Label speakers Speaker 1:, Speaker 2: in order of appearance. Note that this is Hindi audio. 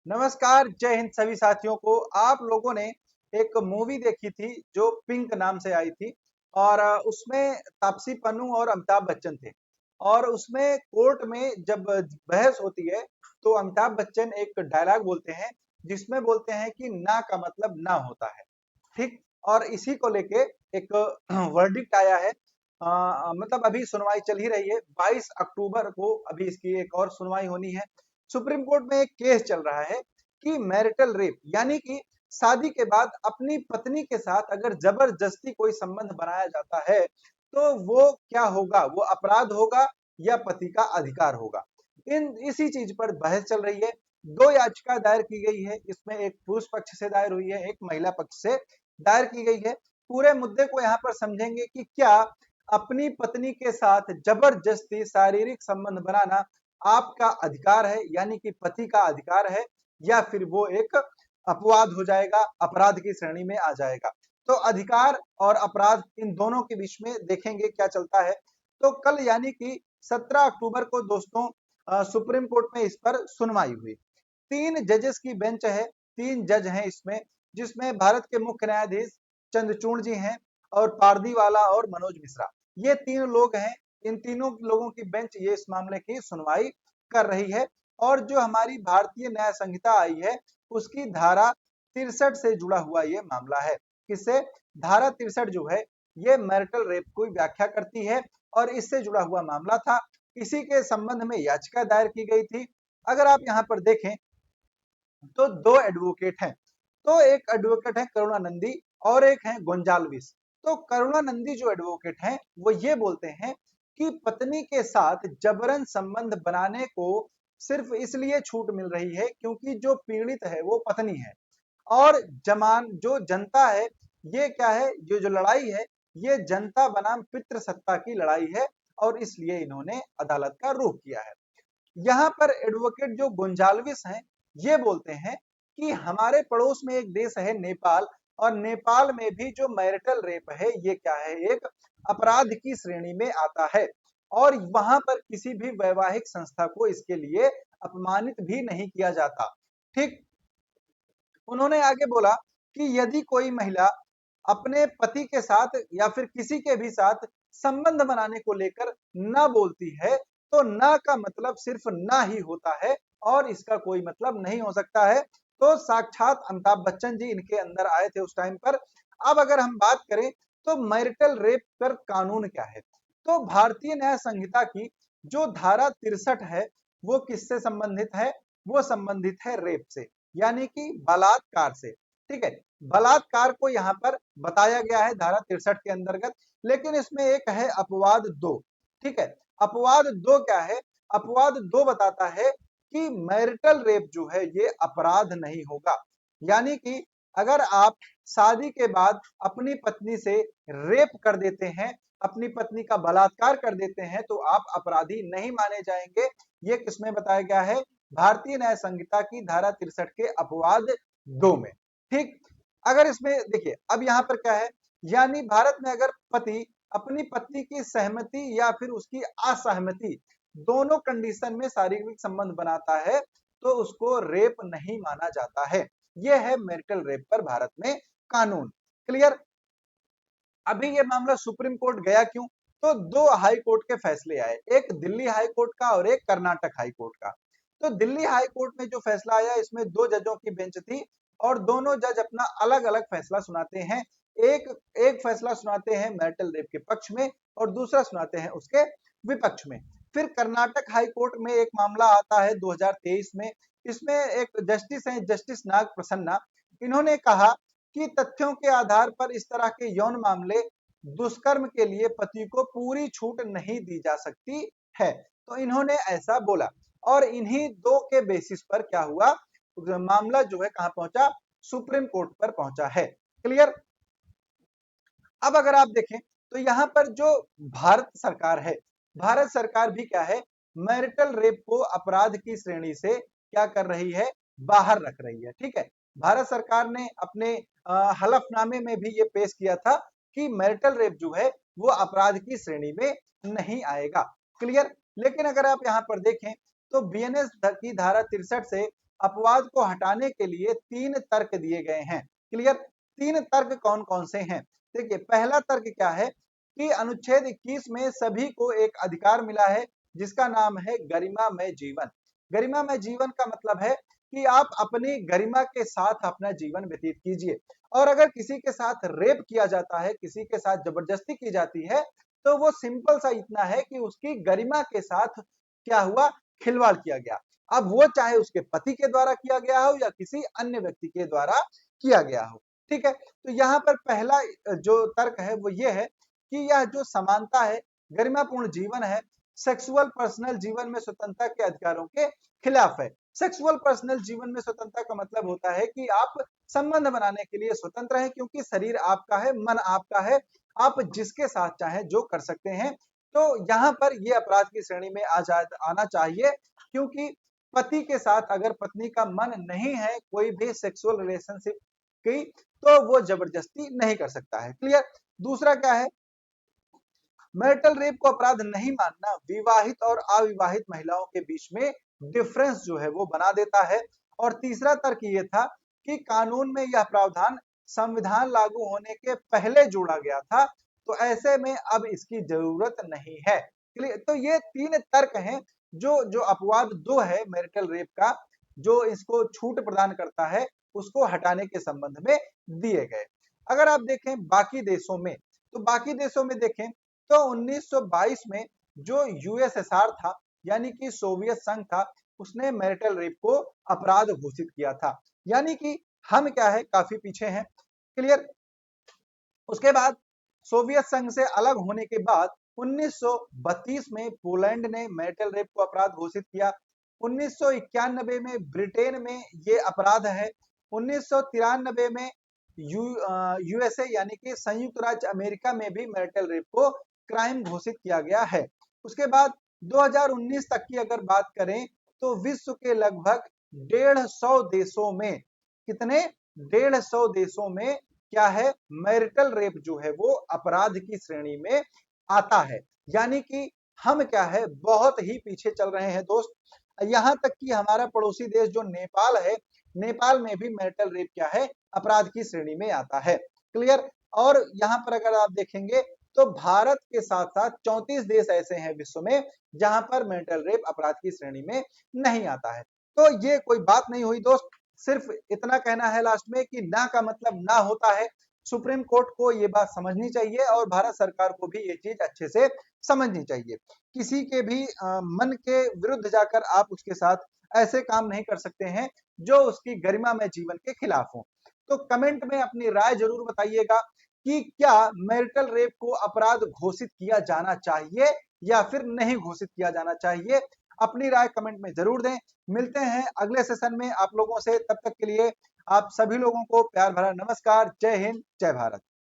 Speaker 1: नमस्कार, जय हिंद सभी साथियों को। आप लोगों ने एक मूवी देखी थी जो पिंक नाम से आई थी और उसमें तापसी पन्नू और अमिताभ बच्चन थे। और उसमें कोर्ट में जब बहस होती है तो अमिताभ बच्चन एक डायलॉग बोलते हैं जिसमें बोलते हैं कि ना का मतलब ना होता है। ठीक। और इसी को लेके एक वर्डिक्ट आया है। मतलब अभी सुनवाई चल ही रही है। 22 अक्टूबर को अभी इसकी एक और सुनवाई होनी है। सुप्रीम कोर्ट में एक केस चल रहा है कि मैरिटल रेप यानी कि शादी के बाद अपनी पत्नी के साथ अगर जबरदस्ती कोई संबंध बनाया जाता है तो वो क्या होगा, वो अपराध होगा या पति का अधिकार होगा। इन इसी चीज पर बहस चल रही है। दो याचिका दायर की गई है, इसमें एक पुरुष पक्ष से दायर हुई है, एक महिला पक्ष से दायर की गई है। पूरे मुद्दे को यहाँ पर समझेंगे कि क्या अपनी पत्नी के साथ जबरदस्ती शारीरिक संबंध बनाना आपका अधिकार है यानी कि पति का अधिकार है, या फिर वो एक अपवाद हो जाएगा, अपराध की श्रेणी में आ जाएगा। तो अधिकार और अपराध इन दोनों के बीच में देखेंगे क्या चलता है। तो कल यानी कि 17 अक्टूबर को दोस्तों सुप्रीम कोर्ट में इस पर सुनवाई हुई। 3 जजेस की बेंच है, 3 जज हैं इसमें, जिसमें भारत के मुख्य न्यायाधीश चंद्रचूड़ जी हैं और पारदीवाला और मनोज मिश्रा, ये 3 लोग हैं। इन तीनों लोगों की बेंच ये इस मामले की सुनवाई कर रही है। और जो हमारी भारतीय न्याय संहिता आई है उसकी धारा 63 से जुड़ा हुआ ये मामला है। किससे? धारा 63 जो है ये मैरिटल रेप की व्याख्या करती है और इससे जुड़ा हुआ मामला था। इसी के संबंध में याचिका दायर की गई थी। अगर आप यहाँ पर देखें तो दो एडवोकेट हैं। तो एक एडवोकेट है करुणानंदी और एक है गोंजाल्विस। तो करुणानंदी जो एडवोकेट हैं वो ये बोलते हैं कि पत्नी के साथ जबरन संबंध बनाने को सिर्फ इसलिए छूट मिल रही है क्योंकि जो पीड़ित है वो पत्नी है। और जमान जो जनता है, ये क्या है, ये जो लड़ाई है ये जनता बनाम पितृसत्ता की लड़ाई है और इसलिए इन्होंने अदालत का रुख किया है। यहाँ पर एडवोकेट जो गोंजाल्विस हैं ये बोलते हैं कि हमारे पड़ोस में एक देश है नेपाल, और नेपाल में भी जो मैरिटल रेप है ये क्या है, एक अपराध की श्रेणी में आता है और वहां पर किसी भी वैवाहिक संस्था को इसके लिए अपमानित भी नहीं किया जाता। ठीक। उन्होंने आगे बोला कि यदि कोई महिला अपने पति के साथ या फिर किसी के भी साथ संबंध बनाने को लेकर ना बोलती है तो ना का मतलब सिर्फ ना ही होता है और इसका कोई मतलब नहीं हो सकता है। तो साक्षात अमिताभ बच्चन जी इनके अंदर आए थे उस टाइम पर। अब अगर हम बात करें तो मैरिटल रेप पर कानून क्या है, तो भारतीय न्याय संहिता की जो धारा 63 है वो किससे संबंधित है, वो संबंधित है रेप से यानी कि बलात्कार से। ठीक है। बलात्कार को यहाँ पर बताया गया है धारा 63 के अंतर्गत। लेकिन इसमें एक है अपवाद 2। ठीक है। अपवाद 2 क्या है? अपवाद 2 बताता है कि मैरिटल रेप जो है ये अपराध नहीं होगा। यानी कि अगर आप शादी के बाद अपनी पत्नी से रेप कर देते हैं, अपनी पत्नी का बलात्कार कर देते हैं तो आप अपराधी नहीं माने जाएंगे। ये किसमें बताया गया है? भारतीय न्याय संहिता की धारा 63 के अपवाद 2 में। ठीक। अगर इसमें देखिए अब यहाँ पर क्या है, यानी भारत में अगर पति अपनी पत्नी की सहमति या फिर उसकी असहमति दोनों कंडीशन में शारीरिक संबंध बनाता है तो उसको रेप नहीं माना जाता है। यह है मैरिटल रेप पर भारत में कानून। क्लियर? अभी ये मामला सुप्रीम कोर्ट गया क्यों? तो दो हाई कोर्ट के फैसले आए, एक दिल्ली हाई कोर्ट का और एक कर्नाटक हाई कोर्ट का। तो दिल्ली हाई कोर्ट में जो फैसला आया इसमें दो जजों की बेंच थी और दोनों जज अपना अलग अलग फैसला सुनाते हैं। एक एक फैसला सुनाते हैं मैरिटल रेप के पक्ष में और दूसरा सुनाते हैं उसके विपक्ष में। फिर कर्नाटक हाई कोर्ट में एक मामला आता है 2023 में। इसमें एक जस्टिस है, जस्टिस नाग प्रसन्ना। इन्होंने कहा कि तथ्यों के आधार पर इस तरह के यौन मामले दुष्कर्म के लिए पति को पूरी छूट नहीं दी जा सकती है। तो इन्होंने ऐसा बोला और इन्हीं दो के बेसिस पर क्या हुआ, मामला जो है कहां पहुंचा, सुप्रीम कोर्ट पर पहुंचा है। क्लियर? अब अगर आप देखें तो यहां पर जो भारत सरकार है, भारत सरकार भी क्या है, मैरिटल रेप को अपराध की श्रेणी से क्या कर रही है, बाहर रख रही है। ठीक है। भारत सरकार ने अपने हलफनामे में भी ये पेश किया था कि मैरिटल रेप जो है वो अपराध की श्रेणी में नहीं आएगा। क्लियर? लेकिन अगर आप यहाँ पर देखें तो बीएनएस की धारा 63 से अपवाद को हटाने के लिए 3 तर्क दिए गए हैं। क्लियर? 3 तर्क कौन-कौन से हैं? देखिए, पहला तर्क क्या है कि अनुच्छेद 21 में सभी को एक अधिकार मिला है जिसका नाम है गरिमामय जीवन। गरिमामय जीवन का मतलब है कि आप अपनी गरिमा के साथ अपना जीवन व्यतीत कीजिए और अगर किसी के साथ रेप किया जाता है, किसी के साथ जबरदस्ती की जाती है, तो वो सिंपल सा इतना है कि उसकी गरिमा के साथ क्या हुआ? खिलवाड़ किया गया। अब वो चाहे उसके पति के द्वारा किया गया हो या किसी अन्य व्यक्ति के द्वारा किया गया हो। ठीक है? तो यहाँ पर पहला जो तर्क है वो ये है कि यह जो समानता है, गरिमापूर्ण जीवन है, सेक्सुअल पर्सनल जीवन में स्वतंत्रता के अधिकारों के खिलाफ है। सेक्सुअल पर्सनल जीवन में स्वतंत्रता का मतलब होता है कि आप संबंध बनाने के लिए स्वतंत्र हैं क्योंकि शरीर आपका है, मन आपका है, आप जिसके साथ चाहें जो कर सकते हैं। तो यहाँ पर ये अपराध की श्रेणी में आना चाहिए क्योंकि पति के साथ अगर पत्नी का मन नहीं है कोई भी सेक्सुअल रिलेशनशिप की तो वो जबरदस्ती नहीं कर सकता है। क्लियर? दूसरा क्या है? मैरिटल रेप को अपराध नहीं मानना विवाहित और अविवाहित महिलाओं के बीच में डिफरेंस जो है वो बना देता है। और तीसरा तर्क ये था कि कानून में यह प्रावधान संविधान लागू होने के पहले जोड़ा गया था, तो ऐसे में अब इसकी जरूरत नहीं है। तो ये 3 तर्क हैं जो जो अपवाद 2 है मैरिटल रेप का, जो इसको छूट प्रदान करता है, उसको हटाने के संबंध में दिए गए। अगर आप देखें बाकी देशों में, तो बाकी देशों में देखें तो 1922 में जो यूएसएसआर था यानी कि सोवियत संघ था, उसने मैरिटल रेप को अपराध घोषित किया था। यानी कि हम क्या है काफी पीछे हैं। क्लियर? उसके बाद सोवियत संघ से अलग होने के बाद 1932 में पोलैंड ने मैरिटल रेप को अपराध घोषित किया। 1991 में ब्रिटेन में ये अपराध है। 1993 में यूएसए यानी कि संयुक्त राज्य अमेरिका में भी मैरिटल रेप को क्राइम घोषित किया गया है। उसके बाद 2019 तक की अगर बात करें तो विश्व के लगभग 150 देशों में, कितने? 150 देशों में क्या है? मैरिटल रेप जो है वो अपराध की श्रेणी में आता है। यानी कि हम क्या है बहुत ही पीछे चल रहे हैं दोस्त। यहां तक कि हमारा पड़ोसी देश जो नेपाल है, नेपाल में भी मैरिटल रेप क्या है? अपराध की श्रेणी में आता है। क्लियर? और यहां पर अगर आप देखेंगे तो भारत के साथ साथ 34 देश ऐसे हैं विश्व में जहां पर मैरिटल रेप अपराध की श्रेणी में नहीं आता है। तो ये कोई बात नहीं हुई दोस्त, सिर्फ इतना कहना है लास्ट में कि ना का मतलब ना होता है। सुप्रीम कोर्ट को ये बात समझनी चाहिए और भारत सरकार को भी ये चीज अच्छे से समझनी चाहिए। किसी के भी मन के विरुद्ध जाकर आप उसके साथ ऐसे काम नहीं कर सकते हैं जो उसकी गरिमा में जीवन के खिलाफ हो। तो कमेंट में अपनी राय जरूर बताइएगा कि क्या मैरिटल रेप को अपराध घोषित किया जाना चाहिए या फिर नहीं घोषित किया जाना चाहिए। अपनी राय कमेंट में जरूर दें। मिलते हैं अगले सेशन में आप लोगों से, तब तक के लिए आप सभी लोगों को प्यार भरा नमस्कार। जय हिंद, जय भारत।